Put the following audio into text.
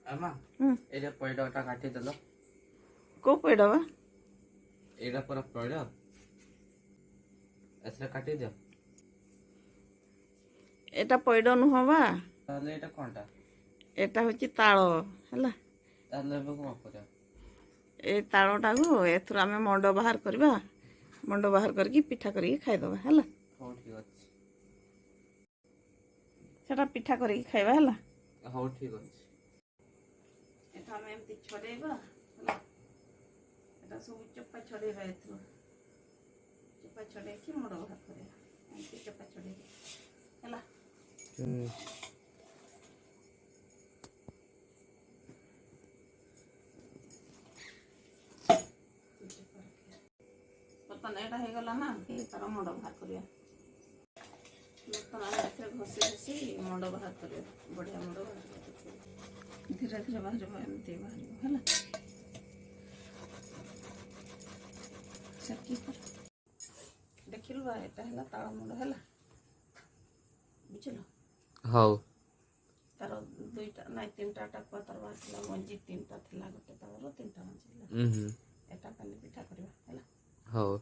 अम्मा एटा पॉइंटटा काटी देलो को पड़ा बा एटा पूरा पॉइंट ऐसे काटी दियो एटा पइड नुह बा ताले एटा कोनटा एटा होची ताଳ ହେଲା ताले बे को करिया ए ताଳटाକୁ ଏଥିରୁ ଆମେ ମଣ୍ଡ ବାହାର କରିବା ମଣ୍ଡ ବାହାର କରିକି ପିଠା କରିକି ଖାଇଦେବା ହେଲା हो ठीक अछि ସେଟା ପିଠା କରିକି ଖାଇବା ହେଲା हो ठीक अछि ଏଟା ଆମେ ଏମିତି ଛଡେଇବା ହେଲା ଏଟା ସବୁ ଚୋପା ଛଡେଇବା ଏଥିରୁ ଚୋପା ଛଡେଇକି ମଣ୍ଡ ବାହାର କରିବା ଏମିତି ଚୋପା ଛଡେଇକି ହେଲା ବର୍ତ୍ତମାନ ଏଇଟା ହେଇଗଲା ନା ତାର ମଣ୍ଡ ବାହାର କରିବା ବର୍ତ୍ତମାନ ଏଥିରେ ଘଷି ଘଷି ମଣ୍ଡ ବାହାର କରିବା ବଢ଼ିଆ ମଣ୍ଡ ବାହାର କରିବା ଧୀରେ ଧୀରେ ବାହାରିବ ଏମିତି ବାହାରିବ ହେଲା ସେକି କର ଦେଖିଲୁ ବା ଏଇଟା ହେଲା ତାଳ ମଣ୍ଡ ହେଲା ବୁଝିଲ ହଉ ତାର ଦୁଇଟା ନାଇଁ ତିନିଟା ଟାକୁଆ ତାର ବାହାରିଥିଲା ମଞ୍ଜି ତିନିଟା ଥିଲା ଗୋଟେ ତାଳର ତିନିଟା ମଞ୍ଜି ହେଲା ଏଟା କାଲି ପିଠା କରିବା ହେଲା ହଉ